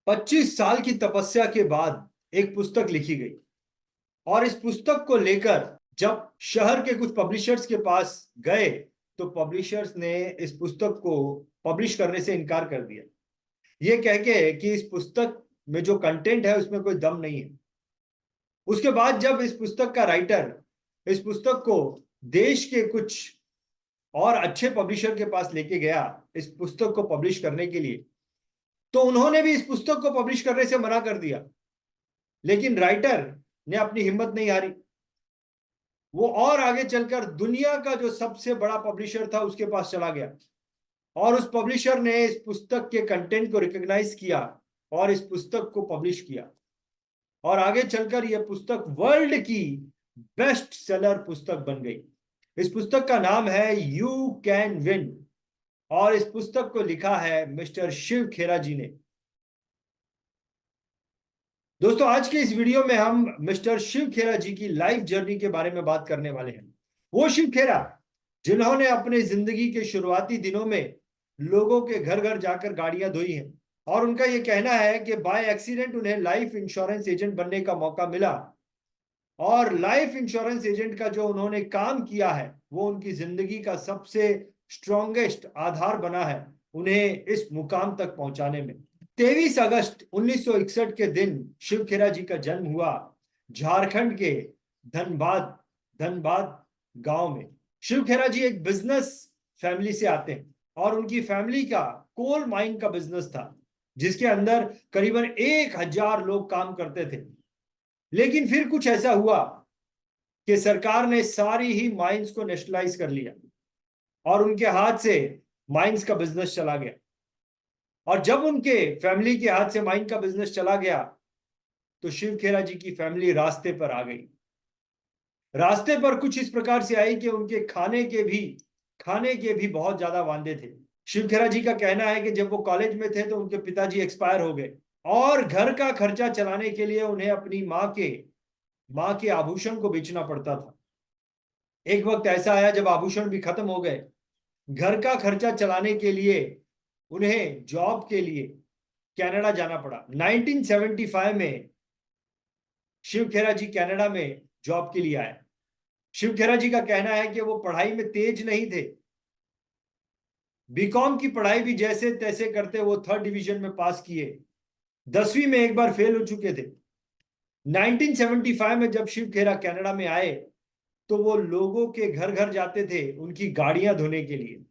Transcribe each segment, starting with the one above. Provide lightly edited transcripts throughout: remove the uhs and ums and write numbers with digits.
25 साल की तपस्या के बाद एक पुस्तक लिखी गई और इस पुस्तक को लेकर जब शहर के कुछ पब्लिशर्स के पास गए तो पब्लिशर्स ने इस पुस्तक को पब्लिश करने से इनकार कर दिया, ये कह के कि इस पुस्तक में जो कंटेंट है उसमें कोई दम नहीं है। उसके बाद जब इस पुस्तक का राइटर इस पुस्तक को देश के कुछ और अच्छे पब्लिशर के पास लेके गया इस पुस्तक को पब्लिश करने के लिए, तो उन्होंने भी इस पुस्तक को पब्लिश करने से मना कर दिया। लेकिन राइटर ने अपनी हिम्मत नहीं हारी, वो और आगे चलकर दुनिया का जो सबसे बड़ा पब्लिशर था उसके पास चला गया और उस पब्लिशर ने इस पुस्तक के कंटेंट को रिकॉग्नाइज किया और इस पुस्तक को पब्लिश किया और आगे चलकर यह पुस्तक वर्ल्ड की बेस्ट सेलर पुस्तक बन गई। इस पुस्तक का नाम है यू कैन विन और इस पुस्तक को लिखा है मिस्टर शिव खेरा जी ने। दोस्तों, आज के इस वीडियो में हम मिस्टर शिव खेरा जी की लाइफ जर्नी के बारे में बात करने वाले हैं। वो शिव खेरा जिन्होंने अपने जिंदगी के शुरुआती दिनों में लोगों के घर घर जाकर गाड़ियां धोई हैं और उनका यह कहना है कि बाय एक्सीडेंट उन्हें लाइफ इंश्योरेंस एजेंट बनने का मौका मिला और लाइफ इंश्योरेंस एजेंट का जो उन्होंने काम किया है वो उनकी जिंदगी का सबसे स्ट्रॉन्गेस्ट आधार बना है उन्हें इस मुकाम तक पहुंचाने में। 23 अगस्त 1961 के दिन शिव खेरा जी का जन्म हुआ झारखंड के धनबाद धनबाद गांव में। शिव खेरा जी एक बिजनेस फैमिली से आते हैं और उनकी फैमिली का कोल माइन का बिजनेस था जिसके अंदर करीबन 1000 लोग काम करते थे। लेकिन फिर कुछ ऐसा हुआ कि सरकार ने सारी ही माइंस को नेशनलाइज कर लिया और उनके हाथ से माइंस का बिजनेस चला गया। और जब उनके फैमिली के हाथ से माइन का बिजनेस चला गया तो शिव खेरा जी की फैमिली रास्ते पर आ गई। रास्ते पर कुछ इस प्रकार से आई कि उनके खाने के भी बहुत ज्यादा वांदे थे। शिव खेरा जी का कहना है कि जब वो कॉलेज में थे तो उनके पिताजी एक्सपायर हो गए और घर का खर्चा चलाने के लिए उन्हें अपनी माँ के आभूषण को बेचना पड़ता था। एक वक्त ऐसा आया जब आभूषण भी खत्म हो गए, घर का खर्चा चलाने के लिए उन्हें जॉब के लिए कनाडा जाना पड़ा। 1975 में शिव खेरा जी कनाडा में जॉब के लिए आए। शिव खेरा जी का कहना है कि वो पढ़ाई में तेज नहीं थे, बीकॉम की पढ़ाई भी जैसे तैसे करते वो 3rd डिवीजन में पास किए, 10वीं में एक बार फेल हो चुके थे। 1975 में जब शिव खेरा कनाडा में आए तो वो लोगों के घर घर जाते थे उनकी गाड़ियां धोने के लिए,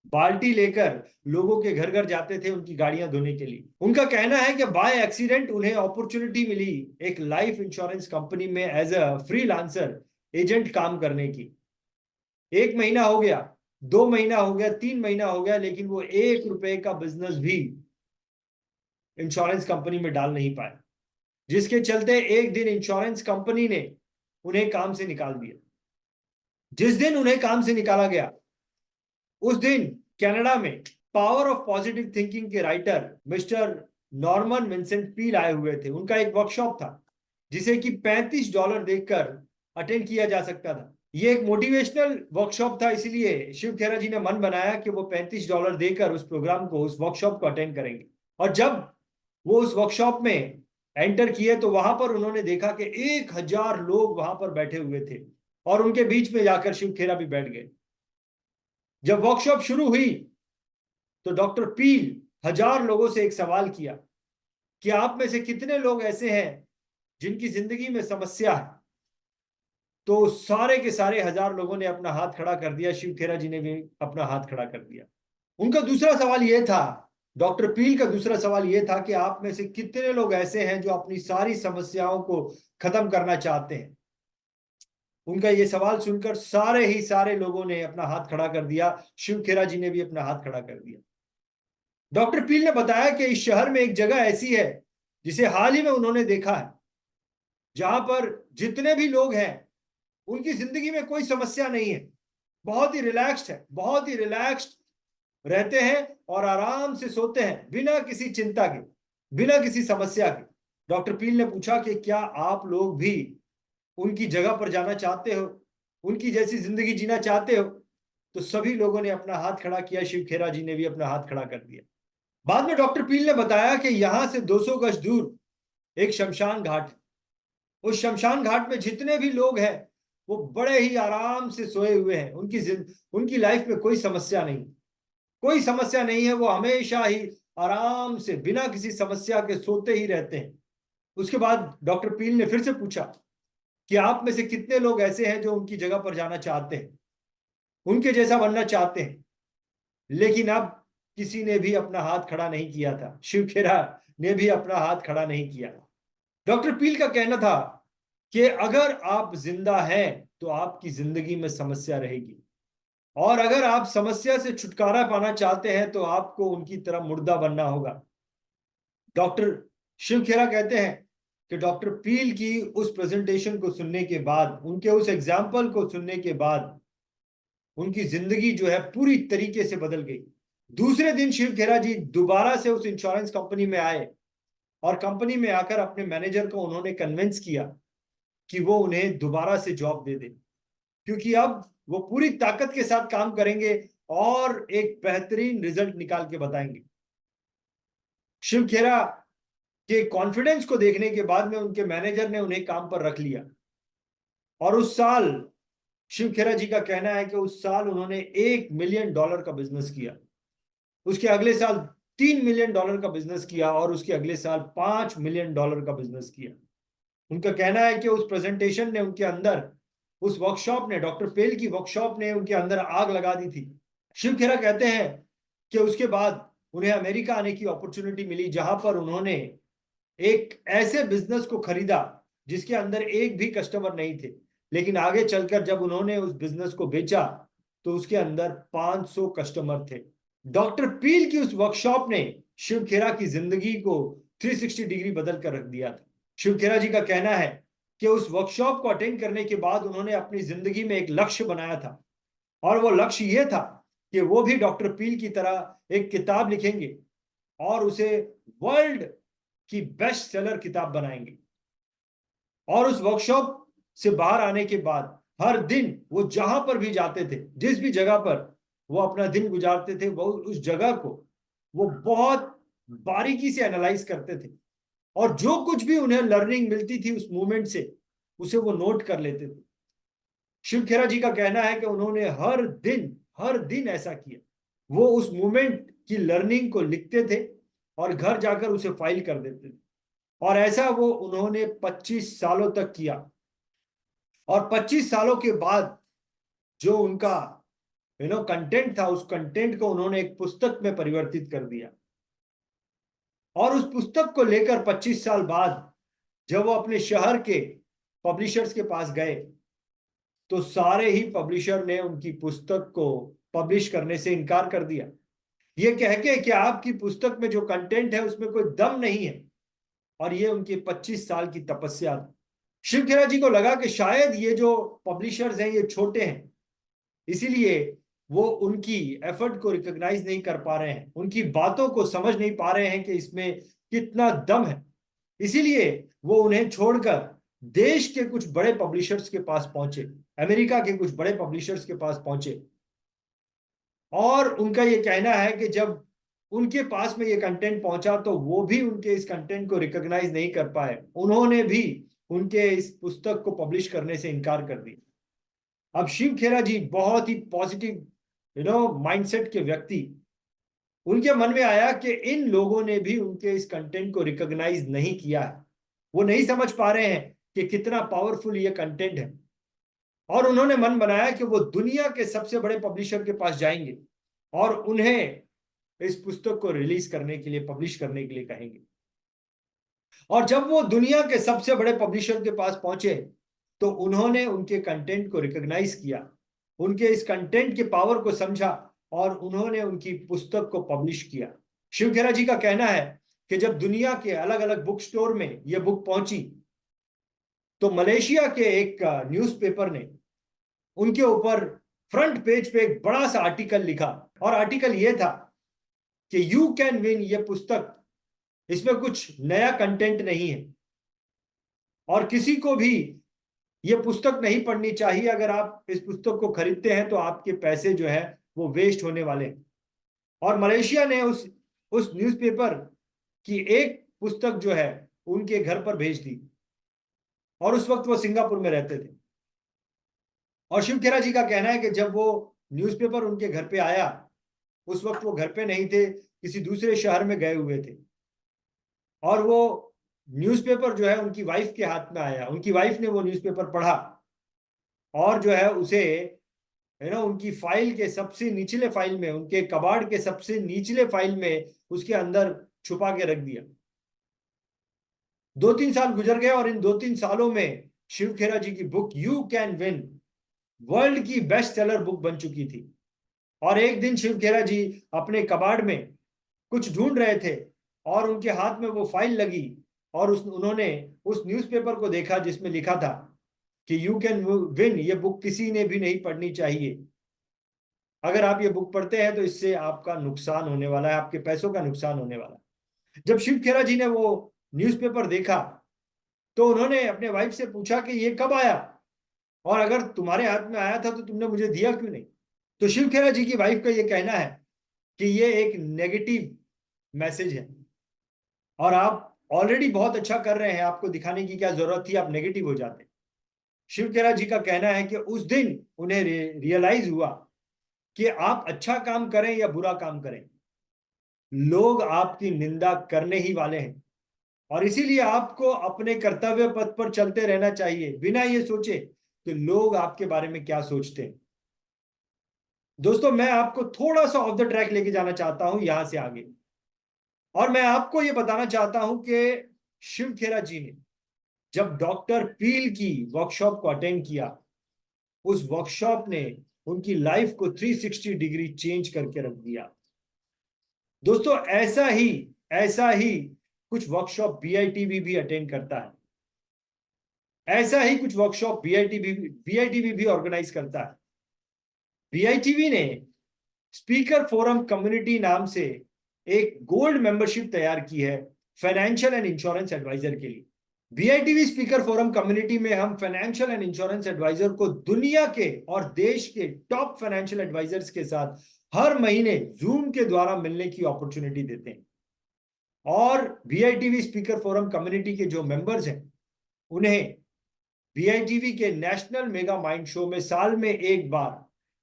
बाल्टी लेकर लोगों के घर घर जाते थे उनकी गाड़ियां धोने के लिए। उनका कहना है कि बाय एक्सीडेंट उन्हें अपॉर्चुनिटी मिली एक लाइफ इंश्योरेंस कंपनी में एज अ फ्रीलांसर एजेंट काम करने की। 1 महीना हो गया, 2 महीना हो गया, 3 महीना हो गया, लेकिन वो 1 रुपए का बिजनेस भी इंश्योरेंस कंपनी में डाल नहीं पाए, जिसके चलते एक दिन इंश्योरेंस कंपनी ने उन्हें काम से निकाल दिया। जिस दिन उन्हें काम से निकाला गया उस दिन कनाडा में पावर ऑफ पॉजिटिव थिंकिंग के writer mister Norman Vincent Peale आए हुए थे। उनका एक वर्कशॉप था जिसे कि $35 देकर अटेंड किया जा सकता था। ये एक मोटिवेशनल वर्कशॉप था, इसलिए शिव खेरा जी ने मन बनाया कि वो $35 देकर उस प्रोग्राम को, उस वर्कशॉप को अटेंड करेंगे। और जब वो उस वर्कशॉप में एंटर किए तो वहां पर उन्होंने देखा कि 1000 लोग वहां पर बैठे हुए थे और उनके बीच में जाकर शिव खेरा भी बैठ गए। जब वर्कशॉप शुरू हुई तो डॉक्टर पील 1000 लोगों से एक सवाल किया कि आप में से कितने लोग ऐसे हैं जिनकी जिंदगी में समस्या है। तो सारे के सारे 1000 लोगों ने अपना हाथ खड़ा कर दिया, शिव खेरा जी ने भी अपना हाथ खड़ा कर दिया। उनका दूसरा सवाल यह था, डॉक्टर पील का दूसरा सवाल यह था कि आप में से कितने लोग ऐसे हैं जो अपनी सारी समस्याओं को खत्म करना चाहते हैं। उनका यह सवाल सुनकर सारे ही सारे लोगों ने अपना हाथ खड़ा कर दिया, शिव खेरा जी ने भी अपना हाथ खड़ा कर दिया। डॉक्टर पील ने बताया कि इस शहर में एक जगह ऐसी है जिसे हाल ही में उन्होंने देखा है, जहां पर जितने भी लोग हैं उनकी जिंदगी में कोई समस्या नहीं है, बहुत ही रिलैक्स्ड है, बहुत ही रिलैक्स्ड रहते हैं और आराम से सोते हैं बिना किसी चिंता के, बिना किसी समस्या के। डॉक्टर पील ने पूछा कि क्या आप लोग भी उनकी जगह पर जाना चाहते हो, उनकी जैसी जिंदगी जीना चाहते हो? तो सभी लोगों ने अपना हाथ खड़ा किया, शिव खेरा जी ने भी अपना हाथ खड़ा कर दिया। बाद में डॉक्टर पील ने बताया कि यहां से 200 गज दूर एक शमशान घाट है। उस शमशान घाट में जितने भी लोग हैं वो बड़े ही आराम से सोए हुए हैं। उनकी लाइफ में कोई समस्या नहीं, कोई समस्या नहीं है। वो हमेशा ही आराम से बिना किसी समस्या के सोते ही रहते हैं। उसके बाद डॉक्टर पील ने फिर से पूछा कि आप में से कितने लोग ऐसे हैं जो उनकी जगह पर जाना चाहते हैं, उनके जैसा बनना चाहते हैं। लेकिन अब किसी ने भी अपना हाथ खड़ा नहीं किया था। शिव खेरा ने भी अपना हाथ खड़ा नहीं किया। डॉक्टर पील का कहना था कि अगर आप जिंदा हैं तो आपकी जिंदगी में समस्या रहेगी, और अगर आप समस्या से छुटकारा पाना चाहते हैं तो आपको उनकी तरह मुर्दा बनना होगा। डॉक्टर शिव खेरा कहते हैं कि डॉक्टर पील की उस प्रेजेंटेशन को सुनने के बाद, उनके उस एग्जाम्पल को सुनने के बाद उनकी जिंदगी जो है पूरी तरीके से बदल गई। दूसरे दिन शिव खेरा जी दोबारा से उस इंश्योरेंस कंपनी में आए, और कंपनी में आकर अपने मैनेजर को उन्होंने कन्विंस किया कि वो उन्हें दोबारा से जॉब दे दे, क्योंकि अब वो पूरी ताकत के साथ काम करेंगे और एक बेहतरीन रिजल्ट निकाल के बताएंगे। शिव खेरा के कॉन्फिडेंस को देखने के बाद में उनके मैनेजर ने उन्हें काम पर रख लिया, और उस साल शिव खेरा जी का कहना है कि उस साल उन्होंने $1 मिलियन का बिजनेस किया। उसके अगले साल $3 मिलियन का बिजनेस किया, और उसके अगले साल $5 मिलियन का बिजनेस किया। उनका कहना है कि उस प्रेजेंटेशन ने उनके अंदर, उस वर्कशॉप ने, डॉक्टर पेल की वर्कशॉप ने उनके अंदर आग लगा दी थी। शिव खेरा कहते हैं कि उसके बाद उन्हें अमेरिका आने की अपॉर्चुनिटी मिली, जहां पर उन्होंने एक ऐसे बिजनेस को खरीदा जिसके अंदर एक भी कस्टमर नहीं थे। लेकिन आगे चलकर जब उन्होंने उस बिजनेस को बेचा तो उसके अंदर 500 कस्टमर थे। डॉक्टर पील की उस वर्कशॉप ने शिव खेरा की जिंदगी को 360 डिग्री बदल कर रख दिया था। शिव खेरा जी का कहना है कि उस वर्कशॉप को अटेंड करने के बाद उन्होंने अपनी जिंदगी में एक लक्ष्य बनाया था, और वो लक्ष्य ये था कि वो भी डॉक्टर पील की तरह एक किताब लिखेंगे और उसे वर्ल्ड की बेस्ट सेलर किताब बनाएंगे। और उस वर्कशॉप से बाहर आने के बाद हर दिन वो जहां पर भी जाते थे, जिस भी जगह पर वो अपना दिन गुजारते थे, वो उस जगह को वो बहुत बारीकी से एनालाइज करते थे, और जो कुछ भी उन्हें लर्निंग मिलती थी उस मूवमेंट से उसे वो नोट कर लेते थे। शिव खेरा जी का कहना है कि उन्होंने हर दिन ऐसा किया। वो उस मूवमेंट की लर्निंग को लिखते थे और घर जाकर उसे फाइल कर देते थे, और ऐसा वो उन्होंने 25 सालों तक किया। और 25 सालों के बाद जो उनका कंटेंट था, उस कंटेंट को उन्होंने एक पुस्तक में परिवर्तित कर दिया। और उस पुस्तक को लेकर 25 साल बाद जब वो अपने शहर के पब्लिशर्स के पास गए तो सारे ही पब्लिशर ने उनकी पुस्तक को पब्लिश करने से इनकार कर दिया, ये कह के कि आपकी पुस्तक में जो कंटेंट है उसमें कोई दम नहीं है। और ये उनकी 25 साल की तपस्या थी। शिव खेरा जी को लगा कि शायद ये जो पब्लिशर्स हैं ये छोटे हैं, इसीलिए वो उनकी एफर्ट को रिकॉग्नाइज नहीं कर पा रहे हैं, उनकी बातों को समझ नहीं पा रहे हैं कि इसमें कितना दम है। इसीलिए वो उन्हें छोड़कर देश के कुछ बड़े पब्लिशर्स के पास पहुंचे, अमेरिका के कुछ बड़े पब्लिशर्स के पास पहुंचे। और उनका ये कहना है कि जब उनके पास में ये कंटेंट पहुंचा तो वो भी उनके इस कंटेंट को रिकॉग्नाइज नहीं कर पाए, उन्होंने भी उनके इस पुस्तक को पब्लिश करने से इनकार कर दिया। अब शिव खेरा जी बहुत ही पॉजिटिव माइंडसेट के व्यक्ति, उनके मन में आया कि इन लोगों ने भी उनके इस कंटेंट को रिकॉग्नाइज नहीं किया है, वो नहीं समझ पा रहे हैं कि कितना पावरफुल ये कंटेंट है। और उन्होंने मन बनाया कि वो दुनिया के सबसे बड़े पब्लिशर के पास जाएंगे और उन्हें इस पुस्तक को रिलीज करने के लिए, पब्लिश करने के लिए कहेंगे। और जब वो दुनिया के सबसे बड़े पब्लिशर के पास पहुंचे तो उन्होंने उनके कंटेंट को रिकॉग्नाइज किया, उनके इस कंटेंट के पावर को समझा, और उन्होंने उनकी पुस्तक को पब्लिश किया। शिव खेरा जी का कहना है कि जब दुनिया के अलग अलग बुक स्टोर में यह बुक पहुंची तो मलेशिया के एक न्यूज़पेपर ने उनके ऊपर फ्रंट पेज पे एक बड़ा सा आर्टिकल लिखा, और आर्टिकल यह था कि यू कैन विन ये पुस्तक, इसमें कुछ नया कंटेंट नहीं है और किसी को भी ये पुस्तक नहीं पढ़नी चाहिए। अगर आप इस पुस्तक को खरीदते हैं तो आपके पैसे जो है वो वेस्ट होने वाले हैं। और मलेशिया ने उस उस न्यूज़पेपर की एक पुस्तक जो है उनके घर पर भेज दी, और उस वक्त वो सिंगापुर में रहते थे। और शिव खेरा जी का कहना है कि जब वो न्यूज़पेपर उनके घर पे आया, उस वक्त वो घर पे नहीं थे, किसी दूसरे शहर में गए हुए थे, और वो न्यूज़पेपर जो है उनकी वाइफ के हाथ में आया। उनकी वाइफ ने वो न्यूज़पेपर पढ़ा और जो है उसे उनकी फाइल के सबसे निचले फाइल में, उनके कबाड़ के सबसे निचले फाइल में उसके अंदर छुपा के रख दिया। 2-3 साल गुजर गए और इन 2-3 सालों में शिव खेरा जी की book you can win world की बेस्ट सेलर बुक बन चुकी थी। और एक दिन शिव खेरा जी अपने कबाड़ में कुछ ढूंढ रहे थे और उनके हाथ में वो फाइल लगी, और उन्होंने उस न्यूज़पेपर को देखा जिसमें लिखा था कि यू कैन विन, ये बुक किसी ने भी नहीं पढ़नी चाहिए। अगर आप ये बुक पढ़ते हैं तो इससे आपका नुकसान होने वाला है, आपके पैसों का नुकसान होने वाला है। जब शिव खेरा जी ने वो न्यूज़पेपर देखा तो उन्होंने अपने वाइफ से पूछा कि ये कब आया, और अगर तुम्हारे हाथ में आया था तो तुमने मुझे दिया क्यों नहीं। तो शिव खेरा जी की वाइफ का ये कहना है कि ये एक नेगेटिव मैसेज है, और आप ऑलरेडी बहुत अच्छा कर रहे हैं, आपको दिखाने की क्या जरूरत थी, आप नेगेटिव हो जाते। शिव खेरा जी का कहना है कि उस दिन उन्हें रियलाइज हुआ कि आप अच्छा काम करें या बुरा काम करें, लोग आपकी निंदा करने ही वाले हैं, और इसीलिए आपको अपने कर्तव्य पथ पर चलते रहना चाहिए बिना ये सोचे कि लोग आपके बारे में क्या सोचते हैं। दोस्तों, मैं आपको थोड़ा सा ऑफ द ट्रैक लेके जाना चाहता हूं यहां से आगे, और मैं आपको ये बताना चाहता हूं कि शिव खेरा जी ने जब डॉक्टर पील की वर्कशॉप को अटेंड किया, उस वर्कशॉप ने उनकी लाइफ को 360 डिग्री चेंज करके रख दिया। दोस्तों, ऐसा ही कुछ वर्कशॉप बीआईटीवी भी अटेंड करता है, ऐसा ही कुछ वर्कशॉप बीआईटीवी भी ऑर्गेनाइज करता है। बीआईटीवी ने स्पीकर फोरम कम्युनिटी नाम से एक गोल्ड मेंबरशिप तैयार की है फाइनेंशियल एंड इंश्योरेंस एडवाइजर के लिए। बीआईटीवी स्पीकर फोरम कम्युनिटी में हम फाइनेंशियल एंड इंश्योरेंस एडवाइजर को दुनिया के और देश के टॉप फाइनेंशियल एडवाइजर्स के साथ हर महीने जूम के द्वारा मिलने की अपॉर्चुनिटी देते हैं। और बीआईटीवी स्पीकर फोरम कम्युनिटी के जो मेंबर्स हैं उन्हें बीआईटीवी के नेशनल मेगा माइंड शो में साल में एक बार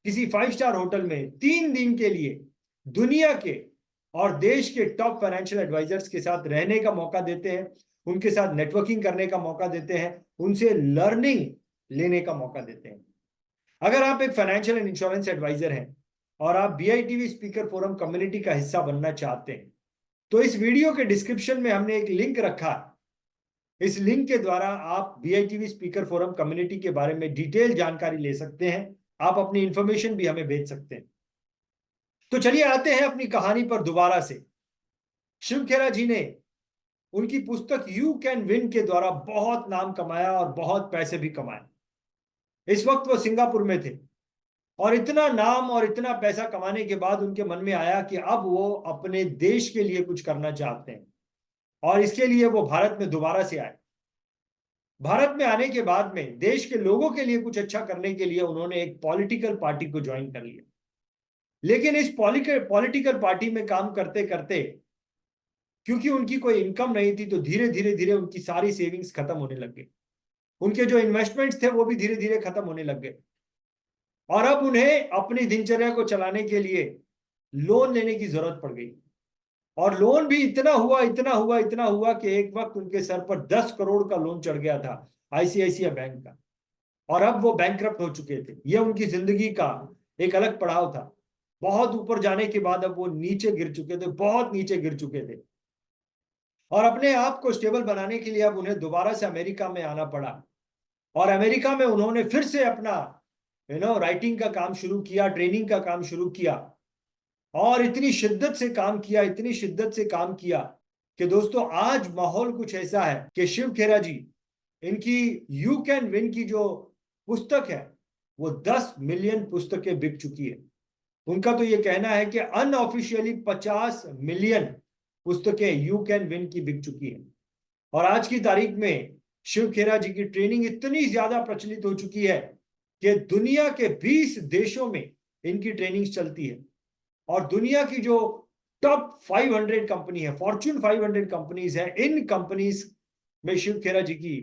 किसी 5 स्टार होटल में 3 दिन के लिए दुनिया के और देश के टॉप फाइनेंशियल एडवाइजर्स के साथ रहने का मौका देते हैं, उनके साथ नेटवर्किंग करने का मौका देते हैं, उनसे लर्निंग लेने का मौका देते हैं। अगर आप एक फाइनेंशियल एंड इंश्योरेंस एडवाइजर हैं और आप बीआईटीवी स्पीकर फोरम कम्युनिटी का हिस्सा बनना चाहते हैं तो इस वीडियो के डिस्क्रिप्शन में हमने एक लिंक रखा। इस लिंक के द्वारा आप बीआईटीवी स्पीकर फोरम कम्युनिटी के बारे में डिटेल जानकारी ले सकते हैं, आप अपनी इंफॉर्मेशन भी हमें भेज सकते हैं। तो चलिए आते हैं अपनी कहानी पर दोबारा से। शिव खेरा जी ने उनकी पुस्तक यू कैन विन के द्वारा बहुत नाम कमाया और बहुत पैसे भी कमाए। इस वक्त वो सिंगापुर में थे, और इतना नाम और इतना पैसा कमाने के बाद उनके मन में आया कि अब वो अपने देश के लिए कुछ करना चाहते हैं, और इसके लिए वो भारत में दोबारा से आए। भारत में आने के बाद में देश के लोगों के लिए कुछ अच्छा करने के लिए उन्होंने एक पॉलिटिकल पार्टी को ज्वाइन कर लिया। लेकिन इस पॉलिटिकल पार्टी में काम करते करते, क्योंकि उनकी कोई इनकम नहीं थी, तो धीरे धीरे धीरे उनकी सारी सेविंग्स खत्म होने लग गई। उनके जो इन्वेस्टमेंट्स थे वो भी धीरे धीरे खत्म होने लग गए, और अब उन्हें अपनी दिनचर्या को चलाने के लिए लोन लेने की जरूरत पड़ गई। और लोन भी इतना हुआ कि एक वक्त उनके सर पर 10 करोड़ का लोन चढ़ गया था आईसीआईसीआई बैंक का, और अब वो बैंकरप्ट हो चुके थे। ये उनकी जिंदगी का एक अलग पड़ाव था। बहुत ऊपर जाने के बाद अब वो नीचे गिर चुके थे, बहुत नीचे गिर चुके थे, और अपने आप को स्टेबल बनाने के लिए अब उन्हें दोबारा से अमेरिका में आना पड़ा। और अमेरिका में उन्होंने फिर से अपना राइटिंग का काम शुरू किया, ट्रेनिंग का काम शुरू किया, और इतनी शिद्दत से काम किया, इतनी शिद्दत से काम किया कि दोस्तों आज माहौल कुछ ऐसा है कि शिव खेरा जी, इनकी यू कैन विन की जो पुस्तक है वो 10 मिलियन पुस्तकें बिक चुकी है। उनका तो ये कहना है कि अनऑफिशियली 50 मिलियन पुस्तकें यू कैन विन की बिक चुकी है। और आज की तारीख में शिव खेरा जी की ट्रेनिंग इतनी ज्यादा प्रचलित हो चुकी है कि दुनिया के 20 देशों में इनकी ट्रेनिंग चलती है, और दुनिया की जो टॉप 500 कंपनी है, फॉर्च्यून 500 कंपनीज है, इन कंपनीज में शिव खेरा जी की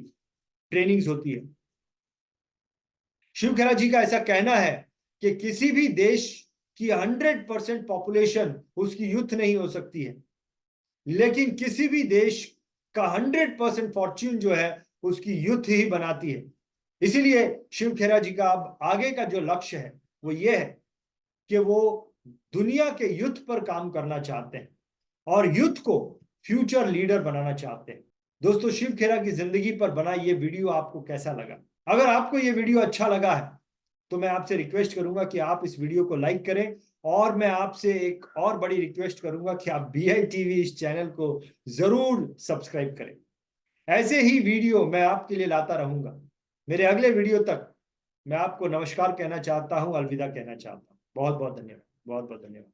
ट्रेनिंग्स होती है। शिव खेरा जी का ऐसा कहना है कि किसी भी देश की 100% पॉपुलेशन उसकी यूथ नहीं हो सकती है, लेकिन किसी भी देश का 100% फॉर्च्यून जो है उसकी यूथ ही बनाती है। इसीलिए शिव खेरा जी का अब आगे का जो लक्ष्य है वो ये है कि वो दुनिया के यूथ पर काम करना चाहते हैं और यूथ को फ्यूचर लीडर बनाना चाहते हैं। दोस्तों, शिव खेरा की जिंदगी पर बना ये वीडियो आपको कैसा लगा? अगर आपको ये वीडियो अच्छा लगा है तो मैं आपसे रिक्वेस्ट करूंगा कि आप इस वीडियो को लाइक करें, और मैं आपसे एक और बड़ी रिक्वेस्ट करूंगा कि आप BI टीवी इस चैनल को जरूर सब्सक्राइब करें। ऐसे ही वीडियो मैं आपके लिए लाता रहूंगा। मेरे अगले वीडियो तक मैं आपको नमस्कार कहना चाहता हूं, अलविदा कहना चाहता हूं। बहुत बहुत धन्यवाद, बहुत बहुत धन्यवाद।